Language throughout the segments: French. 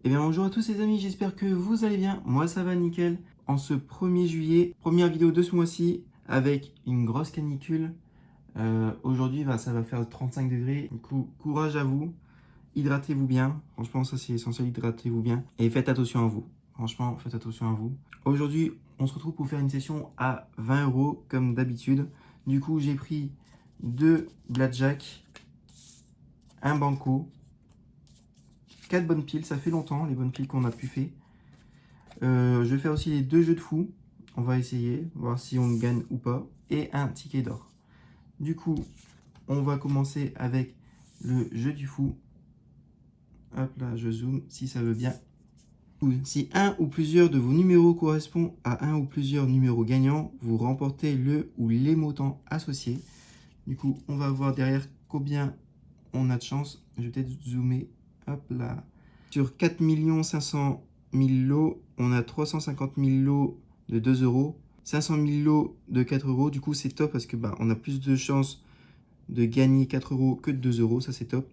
Eh bien bonjour à tous les amis, j'espère que vous allez bien. Moi ça va nickel. En ce 1er juillet, première vidéo de ce mois-ci avec une grosse canicule. Aujourd'hui ça va faire 35 degrés. Du coup, courage à vous. Hydratez-vous bien. Franchement ça c'est essentiel, hydratez-vous bien. Et faites attention à vous. Franchement, faites attention à vous. Aujourd'hui, on se retrouve pour faire une session à 20 € comme d'habitude. Du coup, j'ai pris 2 blackjack, un banco, 4 bonnes piles. Ça fait longtemps les bonnes piles qu'on a pu faire. Je vais faire aussi les 2 jeux de fou. On va essayer, voir si on gagne ou pas. Et un ticket d'or. Du coup, on va commencer avec le jeu du fou. Hop là, je zoome si ça veut bien. Si un ou plusieurs de vos numéros correspond à un ou plusieurs numéros gagnants, vous remportez le ou les montants associés. Du coup, on va voir derrière combien on a de chance. Je vais peut-être zoomer. Hop là. Sur 4 500 000 lots, on a 350 000 lots de 2 €, 500 000 lots de 4 €. Du coup, c'est top parce que on a plus de chances de gagner 4 € que de 2 €. Ça, c'est top.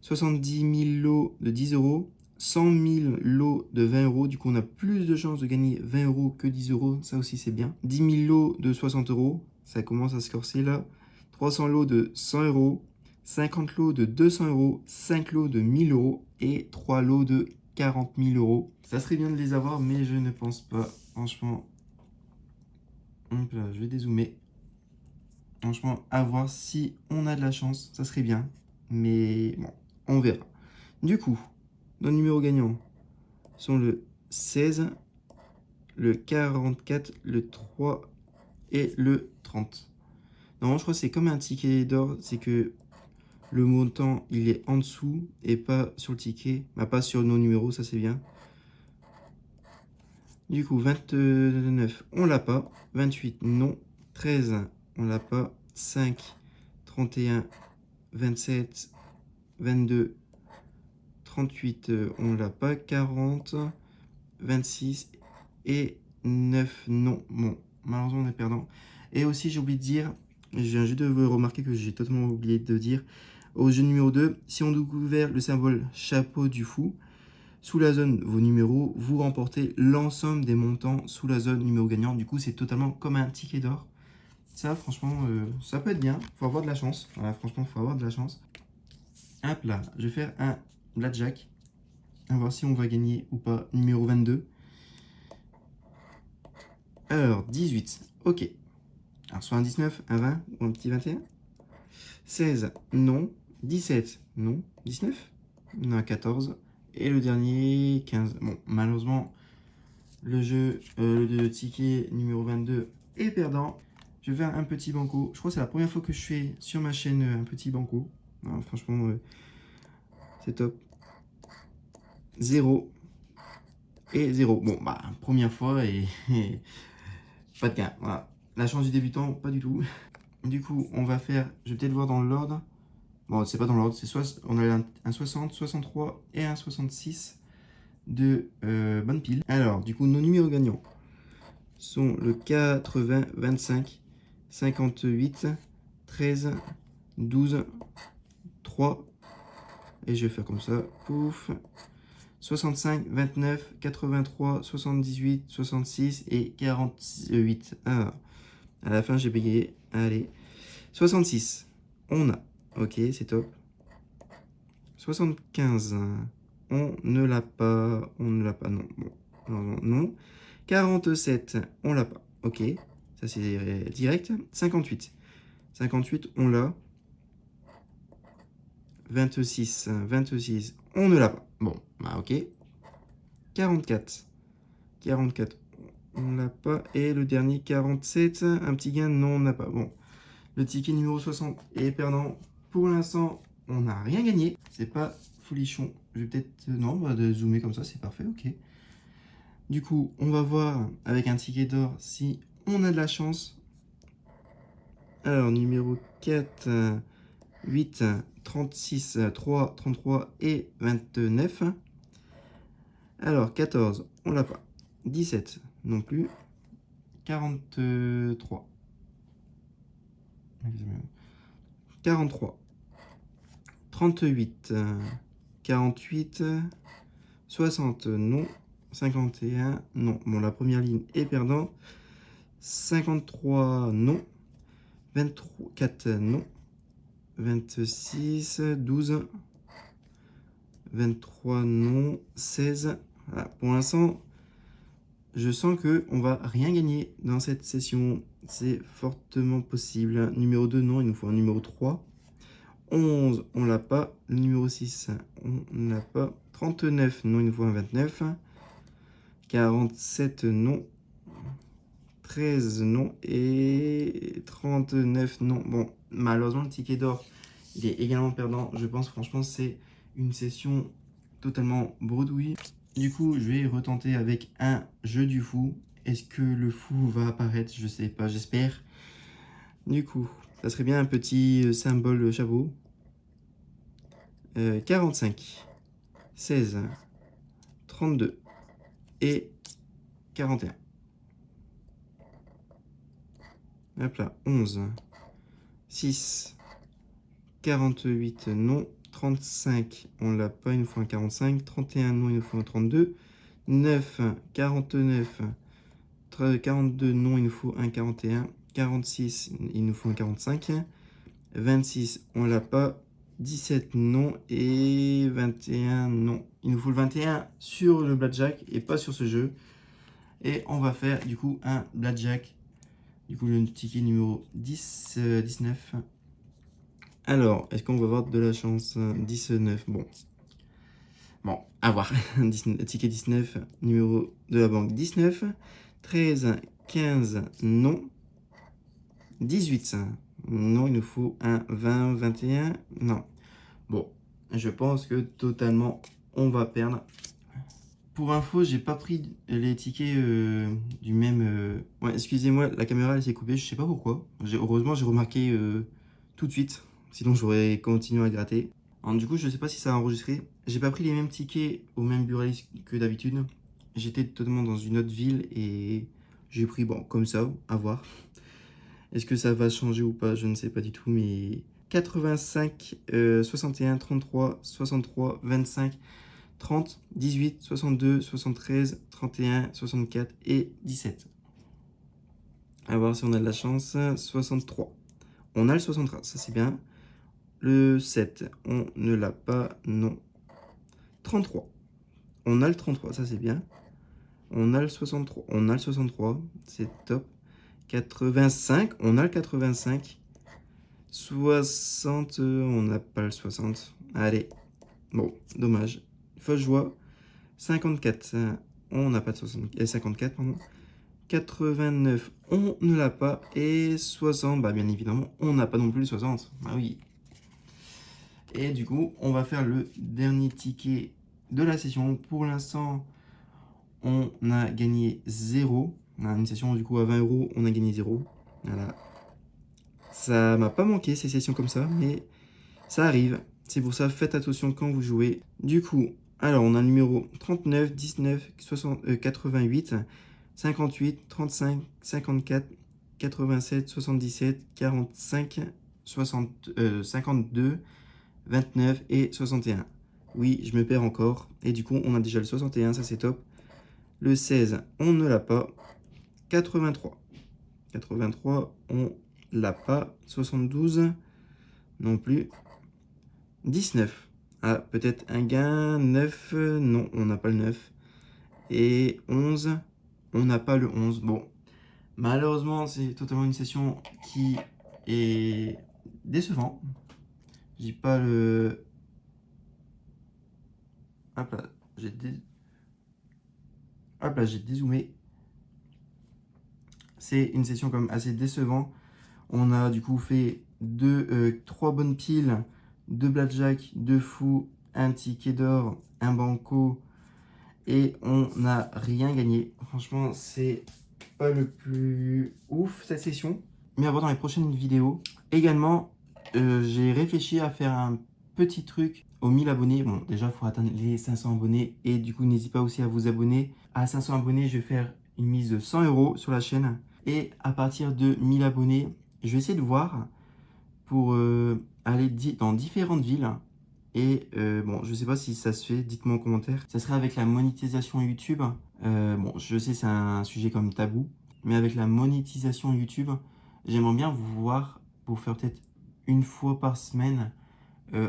70 000 lots de 10 €, 100 000 lots de 20 €. Du coup, on a plus de chances de gagner 20 € que 10 €. Ça aussi, c'est bien. 10 000 lots de 60 €. Ça commence à se corser là. 300 lots de 100 €. 50 lots de 200 €, 5 lots de 1000 € et 3 lots de 40 000 €. Ça serait bien de les avoir, mais je ne pense pas. Franchement, hop là, je vais dézoomer. Franchement, à voir si on a de la chance, ça serait bien. Mais bon, on verra. Du coup, nos numéros gagnants sont le 16, le 44, le 3 et le 30. Non, je crois que c'est comme un ticket d'or, c'est que le montant, il est en dessous et pas sur le ticket. Pas sur nos numéros, ça c'est bien. Du coup, 29, on l'a pas. 28, non. 13, on l'a pas. 5, 31, 27, 22, 38, on l'a pas. 40, 26 et 9, non. Bon, malheureusement, on est perdant. Et aussi, j'ai oublié de dire, je viens juste de vous remarquer que j'ai totalement oublié de dire, au jeu numéro 2, si on découvre le symbole chapeau du fou, sous la zone vos numéros, vous remportez l'ensemble des montants sous la zone numéro gagnant. Du coup, c'est totalement comme un ticket d'or. Ça, franchement, ça peut être bien. Faut avoir de la chance. Voilà, franchement, faut avoir de la chance. Hop là, je vais faire un blackjack. On va voir si on va gagner ou pas. Numéro 22. Alors, 18. Ok. Alors, soit un 19, un 20 ou un petit 21. 16, non. 17, non. 19, non, 14. Et le dernier, 15. Bon, malheureusement, le jeu, le ticket numéro 22 est perdant. Je vais faire un petit banco. Je crois que c'est la première fois que je fais sur ma chaîne un petit banco. Non, franchement, c'est top. 0 et 0. Bon, première fois et pas de gain. Voilà. La chance du débutant, pas du tout. Du coup, on va faire, je vais peut-être voir dans l'ordre. Bon, c'est pas dans l'ordre, c'est soit on a un 60, 63 et un 66 de bonnes piles. Alors, du coup, nos numéros gagnants sont le 80, 25, 58, 13, 12, 3, et je vais faire comme ça, pouf, 65, 29, 83, 78, 66 et 48. Alors, à la fin, j'ai payé, allez, 66, on a, ok, c'est top. 75, on ne l'a pas, non, bon, non, non. 47, on l'a pas, ok, ça c'est direct. 58, 58, on l'a. 26, 26, on ne l'a pas, bon, ok. 44, 44, on l'a pas. Et le dernier, 47, un petit gain, non, on n'a pas, bon. Le ticket numéro 60 est perdant. Pour l'instant, on n'a rien gagné. C'est pas folichon. Je vais peut-être... Non, de zoomer comme ça, c'est parfait, ok. Du coup, on va voir avec un ticket d'or si on a de la chance. Alors, numéro 4, 8, 36, 3, 33 et 29. Alors, 14, on l'a pas. 17, non plus. 43. 43. 38, 48, 60, non. 51, non. Bon, la première ligne est perdant. 53, non. 24, non. 26, 12. 23, non. 16. Voilà. Pour l'instant, je sens qu'on va rien gagner dans cette session. C'est fortement possible. Numéro 2, non. Il nous faut un numéro 3. 11, on l'a pas. Le numéro 6, on l'a pas. 39, non. Il nous faut un 29. 47, non. 13, non. Et 39, non. Bon, malheureusement, le ticket d'or, il est également perdant. Je pense, franchement, c'est une session totalement bredouille. Du coup, je vais retenter avec un jeu du fou. Est-ce que le fou va apparaître? Je sais pas, j'espère. Du coup, ça serait bien un petit symbole chapeau. 45, 16, 32 et 41. Hop là, 11, 6, 48, non. 35, on l'a pas, il nous faut un 45. 31, non, il nous faut un 32. 9, 49, 42, non, il nous faut un 41. 46, il nous faut un 45. 26, on l'a pas. 17, non. Et 21, non. Il nous faut le 21 sur le blackjack et pas sur ce jeu. Et on va faire du coup un blackjack. Du coup, le ticket numéro 10, 19. Alors, est-ce qu'on va avoir de la chance? 19, bon. Bon, à voir. Ticket 19, numéro de la banque 19. 13, 15, non. 18, non, il nous faut un 20, 21, non. Bon, je pense que totalement, on va perdre. Pour info, j'ai pas pris les tickets du même... Ouais, excusez-moi, la caméra elle s'est coupée, je sais pas pourquoi. Heureusement, j'ai remarqué tout de suite. Sinon, j'aurais continué à gratter. Alors, du coup, je sais pas si ça a enregistré. J'ai pas pris les mêmes tickets au même buraliste que d'habitude. J'étais totalement dans une autre ville et j'ai pris, bon, comme ça, à voir. Est-ce que ça va changer ou pas? Je ne sais pas du tout, mais 85, 61, 33, 63, 25, 30, 18, 62, 73, 31, 64 et 17. À voir si on a de la chance. 63. On a le 63, ça c'est bien. Le 7, on ne l'a pas, non. 33. On a le 33, ça c'est bien. On a le 63, on a le 63, c'est top. 85, on a le 85. 60, on n'a pas le 60. Allez, bon, dommage. Fausse joie. 54, on n'a pas de 54, pardon. 89, on ne l'a pas. Et 60, bah bien évidemment, on n'a pas non plus le 60. Ah oui. Et du coup, on va faire le dernier ticket de la session. Pour l'instant, on a gagné 0. On a une session du coup à 20 €, on a gagné 0. Voilà. Ça m'a pas manqué ces sessions comme ça, mais ça arrive. C'est pour ça, faites attention quand vous jouez. Du coup, alors on a le numéro 39, 19, 60, 88, 58, 35, 54, 87, 77, 45, 60, 52, 29 et 61. Oui, je me perds encore. Et du coup, on a déjà le 61, ça c'est top. Le 16, on ne l'a pas. 83. 83, on l'a pas. 72, non plus. 19. Ah, peut-être un gain. 9, non, on n'a pas le 9. Et 11, on n'a pas le 11. Bon, malheureusement, c'est totalement une session qui est décevante. J'ai pas le... Hop là, Hop là, j'ai dézoomé. C'est une session comme assez décevante. On a du coup fait 3 bonnes piles, 2 blackjack, 2 fous, un ticket d'or, un banco et on n'a rien gagné. Franchement, c'est pas le plus ouf cette session. Mais à voir dans les prochaines vidéos. Également, j'ai réfléchi à faire un petit truc aux 1000 abonnés. Bon, déjà, il faut atteindre les 500 abonnés. Et du coup, n'hésitez pas aussi à vous abonner. À 500 abonnés, je vais faire une mise de 100 € sur la chaîne. Et à partir de 1000 abonnés, je vais essayer de voir pour aller dans différentes villes Et bon, je sais pas si ça se fait, dites-moi en commentaire. Ça serait avec la monétisation YouTube. Bon, je sais c'est un sujet comme tabou, mais avec la monétisation YouTube, j'aimerais bien vous voir pour faire peut-être une fois par semaine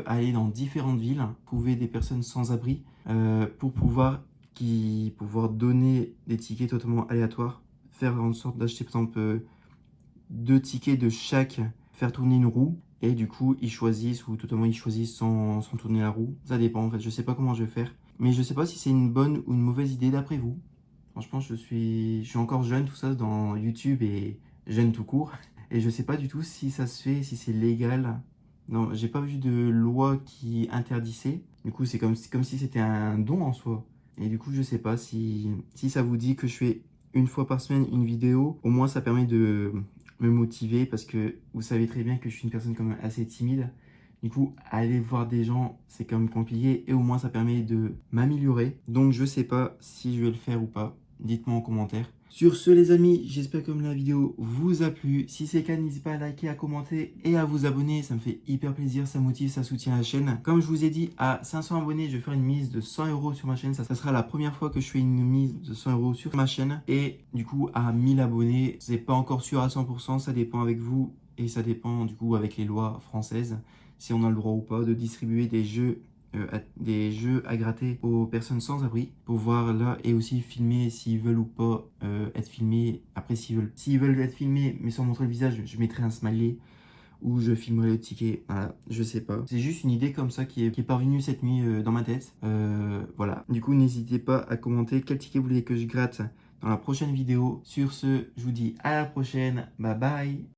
aller dans différentes villes, trouver des personnes sans abri pour pouvoir donner des tickets totalement aléatoires, faire en sorte d'acheter par exemple 2 tickets de chaque, faire tourner une roue et du coup ils choisissent ou totalement ils choisissent sans tourner la roue. Ça dépend en fait, je sais pas comment je vais faire, mais je sais pas si c'est une bonne ou une mauvaise idée d'après vous. Franchement, je suis encore jeune, tout ça dans YouTube et jeune tout court. Et je sais pas du tout si ça se fait, si c'est légal. Non, j'ai pas vu de loi qui interdisait. Du coup, c'est comme si c'était un don en soi. Et du coup, je sais pas si ça vous dit que je fais une fois par semaine une vidéo. Au moins, ça permet de me motiver parce que vous savez très bien que je suis une personne quand même assez timide. Du coup, aller voir des gens, c'est quand même compliqué et au moins ça permet de m'améliorer. Donc, je sais pas si je vais le faire ou pas. Dites-moi en commentaire. Sur ce les amis, j'espère que la vidéo vous a plu. Si c'est le cas, n'hésitez pas à liker, à commenter et à vous abonner. Ça me fait hyper plaisir, ça motive, ça soutient la chaîne. Comme je vous ai dit, à 500 abonnés, je vais faire une mise de 100 € sur ma chaîne. Ça sera la première fois que je fais une mise de 100 € sur ma chaîne. Et du coup, à 1000 abonnés, c'est pas encore sûr à 100%, ça dépend avec vous. Et ça dépend du coup avec les lois françaises, si on a le droit ou pas de distribuer des jeux à gratter aux personnes sans abri pour voir là et aussi filmer s'ils veulent ou pas être filmés. Après, s'ils veulent être filmés mais sans montrer le visage, je mettrai un smiley ou je filmerai le ticket. Voilà, je sais pas. C'est juste une idée comme ça qui est parvenue cette nuit dans ma tête. Voilà. Du coup, n'hésitez pas à commenter quel ticket vous voulez que je gratte dans la prochaine vidéo. Sur ce, je vous dis à la prochaine. Bye bye.